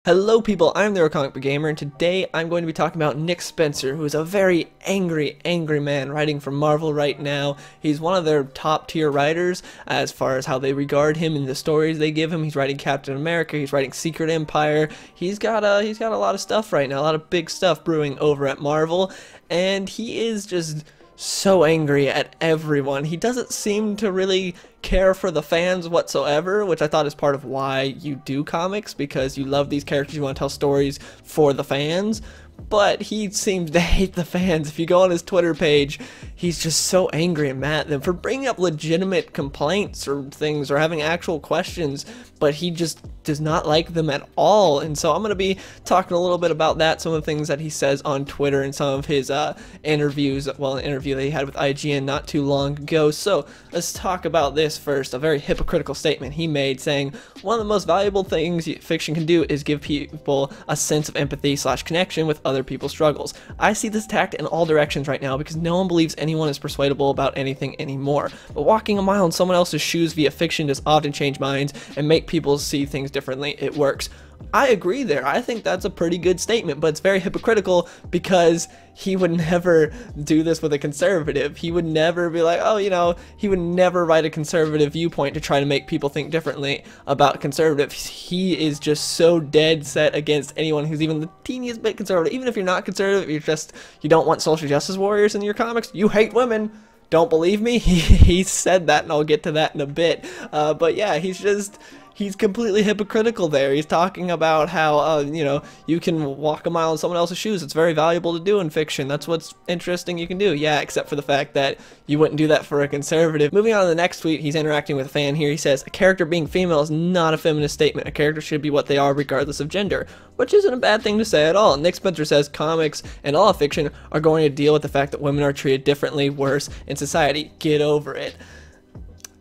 Hello people, I'm the Comic Book Gamer, and today I'm going to be talking about Nick Spencer, who is a very angry man writing for Marvel right now. He's one of their top tier writers as far as how they regard him and the stories they give him. He's writing Captain America, he's writing Secret Empire. He's got a lot of stuff right now, a lot of big stuff brewing over at Marvel, and he is just so angry at everyone. He doesn't seem to really care for the fans whatsoever, which I thought is part of why you do comics, because you love these characters, you want to tell stories for the fans. But he seems to hate the fans. If you go on his Twitter page, he's just so angry and mad at them for bringing up legitimate complaints or things or having actual questions, but he just does not like them at all. And so I'm going to be talking a little bit about that, some of the things that he says on Twitter and some of his interviews, well, an interview that he had with IGN not too long ago. So let's talk about this first. A very hypocritical statement he made saying, one of the most valuable things fiction can do is give people a sense of empathy / connection with other people's struggles. I see this attacked in all directions right now because no one believes anyone is persuadable about anything anymore. But walking a mile in someone else's shoes via fiction does often change minds and make people see things differently. It works. I agree there. I think that's a pretty good statement, but it's very hypocritical because he would never do this with a conservative. He would never be like, oh, you know, he would never write a conservative viewpoint to try to make people think differently about conservatives. He is just so dead set against anyone who's even the teeniest bit conservative. Even if you're not conservative, you don't want social justice warriors in your comics, you hate women. Don't believe me? He said that, and I'll get to that in a bit. But yeah, he's completely hypocritical there. He's talking about how, you know, you can walk a mile in someone else's shoes. It's very valuable to do in fiction. That's what's interesting you can do. Yeah, except for the fact that you wouldn't do that for a conservative. Moving on to the next tweet, he's interacting with a fan here. He says, a character being female is not a feminist statement. A character should be what they are regardless of gender, which isn't a bad thing to say at all. Nick Spencer says comics and all fiction are going to deal with the fact that women are treated differently, worse in society. Get over it.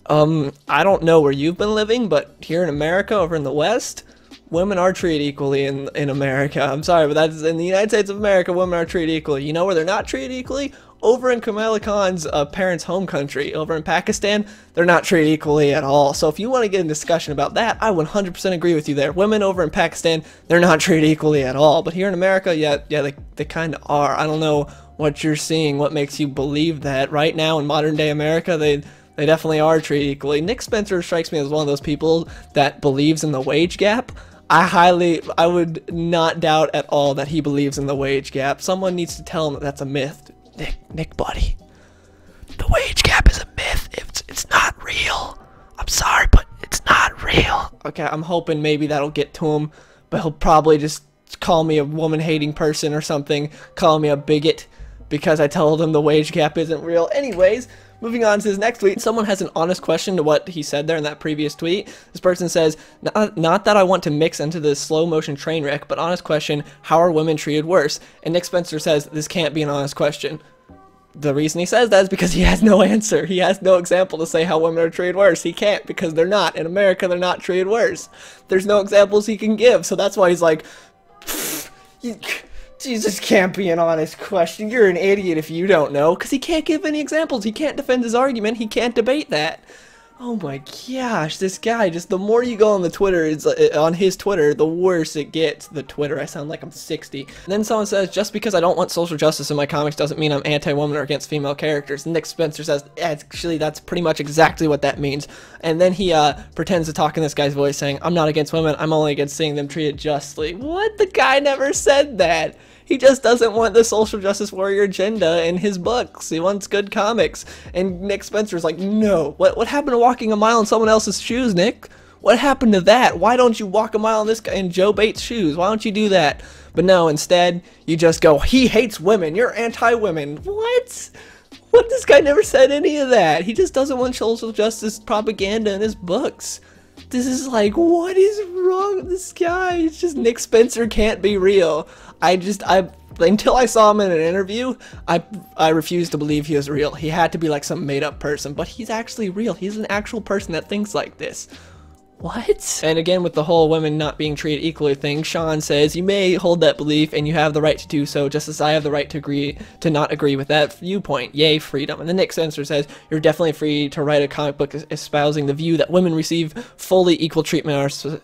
I don't know where you've been living, but here in America, over in the West, women are treated equally in America. I'm sorry, but that's in the United States of America, women are treated equally. You know where they're not treated equally? Over in Kamala Khan's parents' home country, over in Pakistan, they're not treated equally at all. So if you want to get a discussion about that, I 100% agree with you there. Women over in Pakistan, they're not treated equally at all. But here in America, yeah, they kind of are. I don't know what you're seeing, what makes you believe that. Right now in modern day America, they definitely are treated equally. Nick Spencer strikes me as one of those people that believes in the wage gap. I would not doubt at all that he believes in the wage gap. Someone needs to tell him that that's a myth. Nick, buddy, the wage gap is a myth. It's not real. I'm sorry, but it's not real. Okay, I'm hoping maybe that'll get to him, but he'll probably just call me a woman-hating person or something, call me a bigot because I told him the wage gap isn't real. Anyways, moving on to his next tweet, someone has an honest question to what he said there in that previous tweet. This person says, not that I want to mix into this slow motion train wreck, but honest question, how are women treated worse? And Nick Spencer says, this can't be an honest question. The reason he says that is because he has no answer. He has no example to say how women are treated worse. He can't, because they're not. In America, they're not treated worse. There's no examples he can give, so that's why he's like, Jesus, can't be an honest question. You're an idiot if you don't know, because he can't give any examples. He can't defend his argument. He can't debate that. Oh my gosh, this guy, just the more you go on the Twitter, on his Twitter, the worse it gets. The Twitter, I sound like I'm 60. And then someone says, just because I don't want social justice in my comics doesn't mean I'm anti-woman or against female characters. And Nick Spencer says, actually, that's pretty much exactly what that means. And then he pretends to talk in this guy's voice saying, I'm not against women, I'm only against seeing them treated justly. What? The guy never said that. He just doesn't want the social justice warrior agenda in his books. He wants good comics. And Nick Spencer's like, no. What happened to walking a mile in someone else's shoes, Nick? What happened to that? Why don't you walk a mile in this guy in Joe Bates' shoes? Why don't you do that? But no, instead, you just go, he hates women. You're anti-women. What? What? This guy never said any of that. He just doesn't want social justice propaganda in his books. This is like, what is wrong with this guy? It's just Nick Spencer can't be real. Until I saw him in an interview, I refused to believe he was real. He had to be like some made-up person, but he's actually real. He's an actual person that thinks like this. What? And again, with the whole women not being treated equally thing, Sean says, you may hold that belief and you have the right to do so, just as I have the right to not agree with that viewpoint. Yay, freedom. And then Nick Spencer says, you're definitely free to write a comic book espousing the view that women receive fully equal treatment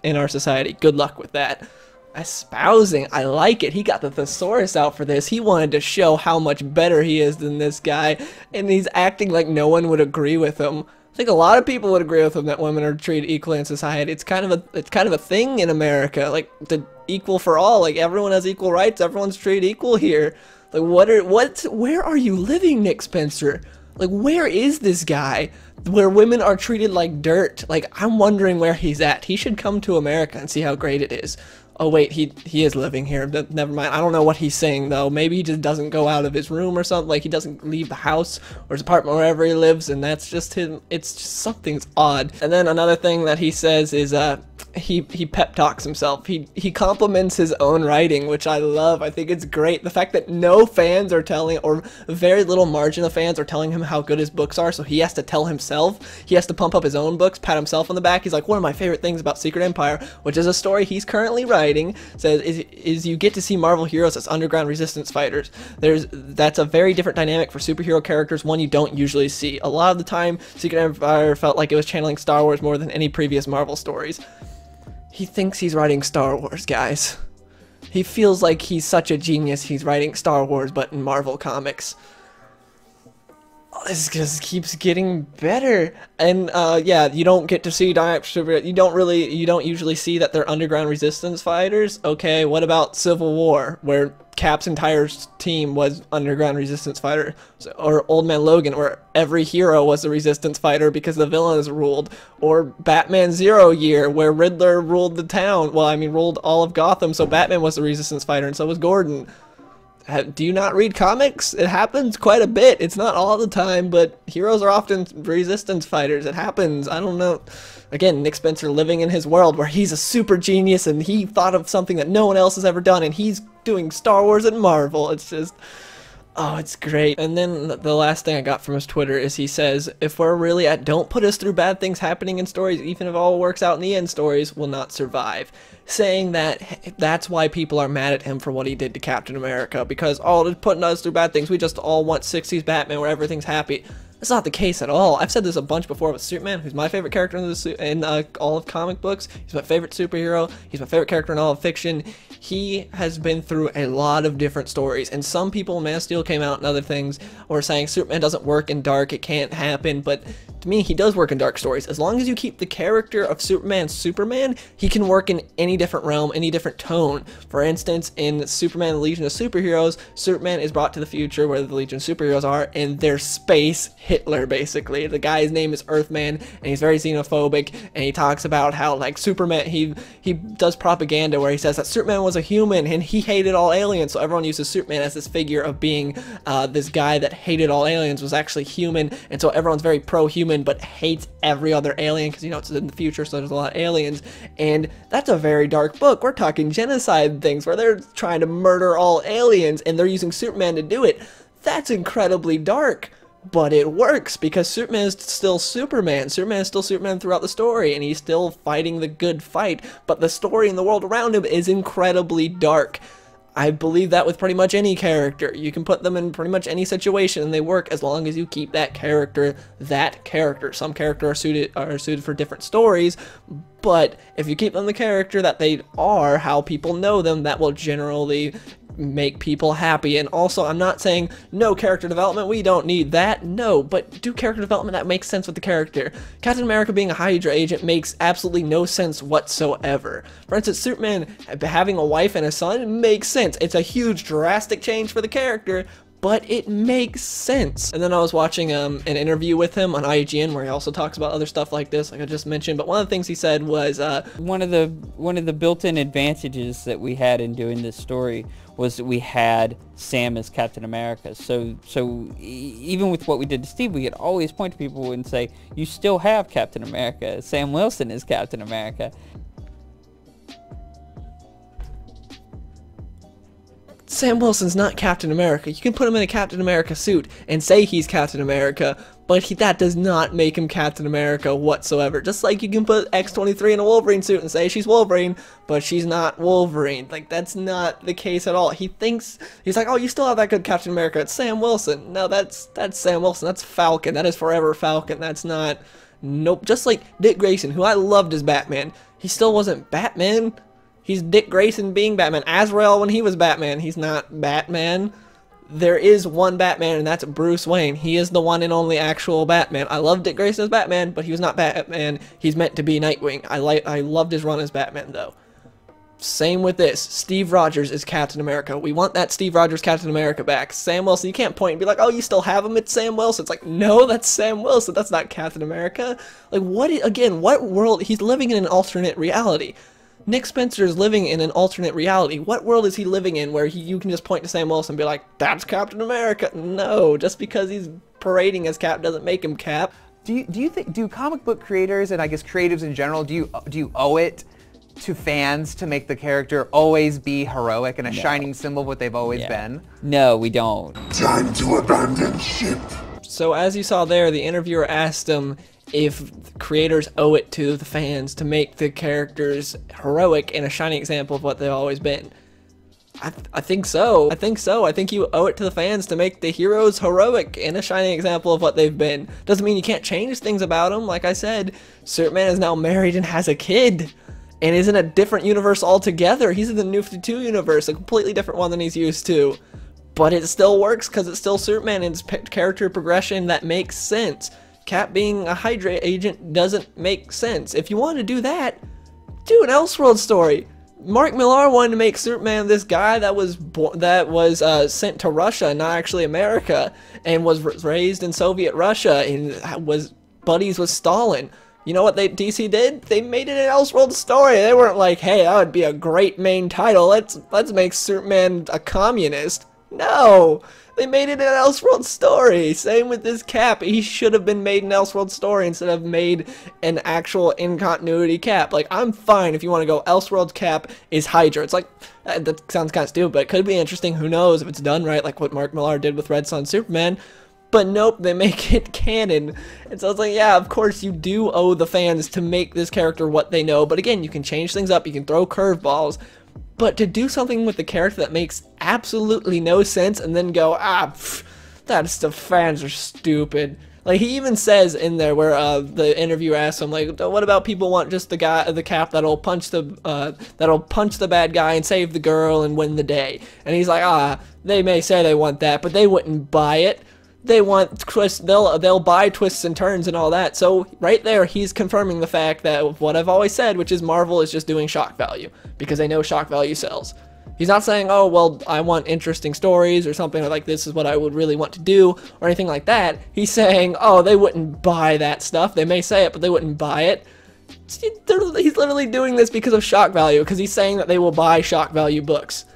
in our society. Good luck with that. Espousing, I like it. He got the thesaurus out for this. He wanted to show how much better he is than this guy, and he's acting like no one would agree with him. I think a lot of people would agree with him that women are treated equally in society. It's kind of a thing in America, like the equal for all. Like everyone has equal rights. Everyone's treated equal here. Like where are you living, Nick Spencer? Like where is this guy where women are treated like dirt? Like I'm wondering where he's at. He should come to America and see how great it is. Oh wait, he is living here. Never mind. I don't know what he's saying though. Maybe he just doesn't go out of his room or something. Like he doesn't leave the house or his apartment, wherever he lives, and that's just him. It's just something's odd. And then another thing that he says is he pep talks himself. He compliments his own writing, which I love. I think it's great. The fact that no fans are telling, or very little margin of fans are telling him how good his books are, so he has to tell himself. He has to pump up his own books, pat himself on the back. He's like, one of my favorite things about Secret Empire, which is a story he's currently writing, says is you get to see Marvel heroes as underground resistance fighters. That's a very different dynamic for superhero characters, one you don't usually see. A lot of the time, Secret Empire felt like it was channeling Star Wars more than any previous Marvel stories. He thinks he's writing Star Wars, guys. He feels like he's such a genius he's writing Star Wars, but in Marvel Comics. Oh, this just keeps getting better. And yeah, you don't get to see you don't usually see that they're underground resistance fighters. Okay, what about Civil War, where Cap's entire team was underground resistance fighter, or Old Man Logan, where every hero was a resistance fighter because the villains ruled, or Batman Zero Year, where Riddler ruled the town, well, I mean, ruled all of Gotham, so Batman was a resistance fighter, and so was Gordon. Do you not read comics? It happens quite a bit. It's not all the time, but heroes are often resistance fighters. It happens. I don't know. Again, Nick Spencer living in his world where he's a super genius and he thought of something that no one else has ever done, and he's doing Star Wars and Marvel. It's just, oh, it's great. And then the last thing I got from his Twitter is he says, if we're really at don't put us through bad things happening in stories, even if all works out in the end, stories will not survive. Saying that that's why people are mad at him for what he did to Captain America, because, oh, they're putting us through bad things. We just all want 60s Batman where everything's happy. That's not the case at all. I've said this a bunch before with Superman, who's my favorite character in all of comic books. He's my favorite superhero. He's my favorite character in all of fiction. He has been through a lot of different stories, and some people, Man of Steel came out and other things, were saying Superman doesn't work in dark, it can't happen, but to me, he does work in dark stories. As long as you keep the character of Superman, he can work in any different realm, any different tone. For instance, in Superman, the Legion of Superheroes, Superman is brought to the future where the Legion of Superheroes are, and they're space Hitler, basically. The guy's name is Earthman, and he's very xenophobic, and he talks about how, like, Superman, he does propaganda where he says that Superman was a human, and he hated all aliens, so everyone uses Superman as this figure of being this guy that hated all aliens, was actually human, and so everyone's very pro-human, but hates every other alien because, you know, it's in the future, so there's a lot of aliens. And that's a very dark book. We're talking genocide things where they're trying to murder all aliens and they're using Superman to do it. That's incredibly dark, but it works because Superman is still Superman. Superman is still Superman throughout the story, and he's still fighting the good fight, but the story and the world around him is incredibly dark. I believe that with pretty much any character. You can put them in pretty much any situation and they work as long as you keep that character that character. Some characters are suited for different stories, but if you keep them the character that they are, how people know them, that will generally make people happy. And also, I'm not saying no character development, we don't need that, no, but do character development that makes sense with the character. Captain America being a Hydra agent makes absolutely no sense whatsoever. For instance, Superman having a wife and a son makes sense. It's a huge drastic change for the character, but it makes sense. And then I was watching an interview with him on IGN where he also talks about other stuff like this, like I just mentioned, but one of the things he said was one of the built-in advantages that we had in doing this story was that we had Sam as Captain America. So even with what we did to Steve, we could always point to people and say, you still have Captain America. Sam Wilson is Captain America. Sam Wilson's not Captain America. You can put him in a Captain America suit and say he's Captain America, but that does not make him Captain America whatsoever. Just like you can put X-23 in a Wolverine suit and say she's Wolverine, but she's not Wolverine. Like, that's not the case at all. He's like, oh, you still have that good Captain America. It's Sam Wilson. No, that's Sam Wilson. That's Falcon. That is Forever Falcon. That's not, nope. Just like Dick Grayson, who I loved as Batman. He still wasn't Batman. He's Dick Grayson being Batman. Azrael when he was Batman. He's not Batman. There is one Batman, and that's Bruce Wayne. He is the one and only actual Batman. I love Dick Grayson as Batman, but he was not Batman. He's meant to be Nightwing. I loved his run as Batman, though. Same with this. Steve Rogers is Captain America. We want that Steve Rogers Captain America back. Sam Wilson, you can't point and be like, oh, you still have him? It's Sam Wilson. It's like, no, that's Sam Wilson. That's not Captain America. Like, what world? He's living in an alternate reality. Nick Spencer is living in an alternate reality. What world is he living in where you can just point to Sam Wilson and be like, that's Captain America? No, just because he's parading as Cap doesn't make him Cap. Do you think, do comic book creators and I guess creatives in general, do you owe it to fans to make the character always be heroic and a shining symbol of what they've always been? No, we don't. Time to abandon ship. So as you saw there, the interviewer asked him if creators owe it to the fans to make the characters heroic and a shining example of what they've always been. I think so. I think you owe it to the fans to make the heroes heroic and a shining example of what they've been. Doesn't mean you can't change things about them. Like I said, Superman is now married and has a kid. And is in a different universe altogether. He's in the New 52 universe, a completely different one than he's used to. But it still works because it's still Superman and it's character progression that makes sense. Cap being a Hydra agent doesn't make sense. If you want to do that, do an Elseworld story. Mark Millar wanted to make Superman this guy that was sent to Russia, not actually America, and was raised in Soviet Russia and was buddies with Stalin. You know what DC did? They made it an Elseworld story. They weren't like, hey, that would be a great main title. Let's make Superman a communist. No, they made it an Elseworld story. Same with this Cap. He should have been made an Elseworld story instead of made an actual in-continuity Cap. Like, I'm fine if you want to go Elseworld Cap is Hydra. It's like, that sounds kind of stupid, but it could be interesting. Who knows if it's done right, like what Mark Millar did with Red Son Superman. But nope, they make it canon. And so it's like, yeah, of course you do owe the fans to make this character what they know. But again, you can change things up, you can throw curveballs. But to do something with the character that makes absolutely no sense and then go, that's the fans are stupid. Like, he even says in there where the interviewer asks him, like, what about people want just the Cap that'll punch the bad guy and save the girl and win the day? And he's like, they may say they want that, but they wouldn't buy it. They want twists, they'll buy twists and turns and all that. So right there, he's confirming the fact that what I've always said, which is Marvel is just doing shock value because they know shock value sells. He's not saying, oh, well, I want interesting stories or something, or like this is what I would really want to do or anything like that. He's saying, oh, they wouldn't buy that stuff. They may say it, but they wouldn't buy it. He's literally doing this because of shock value, because he's saying that they will buy shock value books.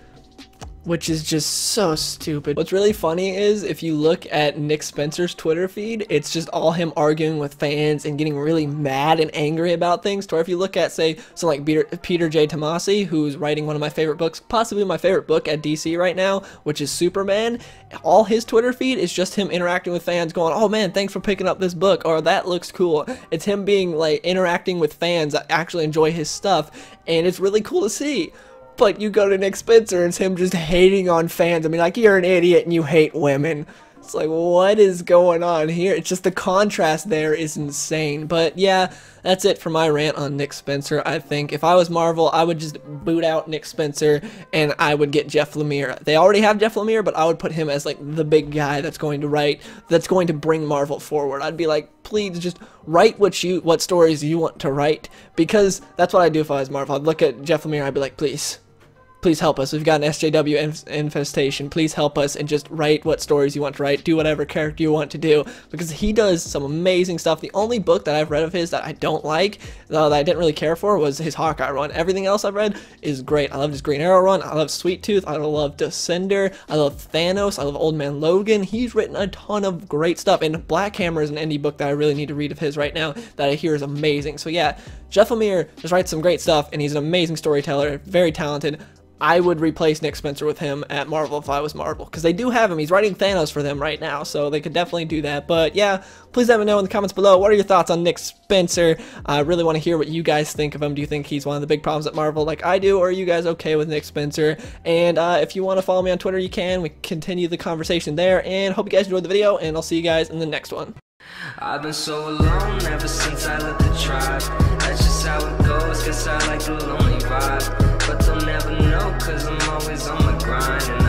Which is just so stupid. What's really funny is if you look at Nick Spencer's Twitter feed, it's just all him arguing with fans and getting really mad and angry about things. Or if you look at, say, someone like Peter J. Tomasi, who's writing one of my favorite books, possibly my favorite book at DC right now, which is Superman, all his Twitter feed is just him interacting with fans going, oh man, thanks for picking up this book, or that looks cool. It's him being like interacting with fans that actually enjoy his stuff, and it's really cool to see. But you go to Nick Spencer and it's him just hating on fans. I mean, like, you're an idiot and you hate women. It's like, what is going on here? It's just the contrast there is insane. But yeah, that's it for my rant on Nick Spencer. I think if I was Marvel, I would just boot out Nick Spencer and I would get Jeff Lemire. They already have Jeff Lemire, but I would put him as like the big guy that's going to write, that's going to bring Marvel forward. I'd be like, please just write what stories you want to write, because that's what I'd do if I was Marvel. I'd look at Jeff Lemire, I'd be like, please help us. We've got an SJW infestation. Please help us and just write what stories you want to write. Do whatever character you want to do, because he does some amazing stuff. The only book that I've read of his that I don't like, that I didn't really care for, was his Hawkeye run. Everything else I've read is great. I love his Green Arrow run. I love Sweet Tooth. I love Descender. I love Thanos. I love Old Man Logan. He's written a ton of great stuff. And Black Hammer is an indie book that I really need to read of his right now that I hear is amazing. So yeah, Jeff Lemire just writes some great stuff, and he's an amazing storyteller, very talented. I would replace Nick Spencer with him at Marvel if I was Marvel, because they do have him. He's writing Thanos for them right now, so they could definitely do that. But yeah, please let me know in the comments below, what are your thoughts on Nick Spencer? I really want to hear what you guys think of him. Do you think he's one of the big problems at Marvel like I do, or are you guys okay with Nick Spencer? And if you want to follow me on Twitter, you can. We continue the conversation there, and hope you guys enjoyed the video, and I'll see you guys in the next one. I've been so alone ever since I left the tribe. That's just how it goes, guess I like the lonely vibe. but they'll never know, cause I'm always on my grind. And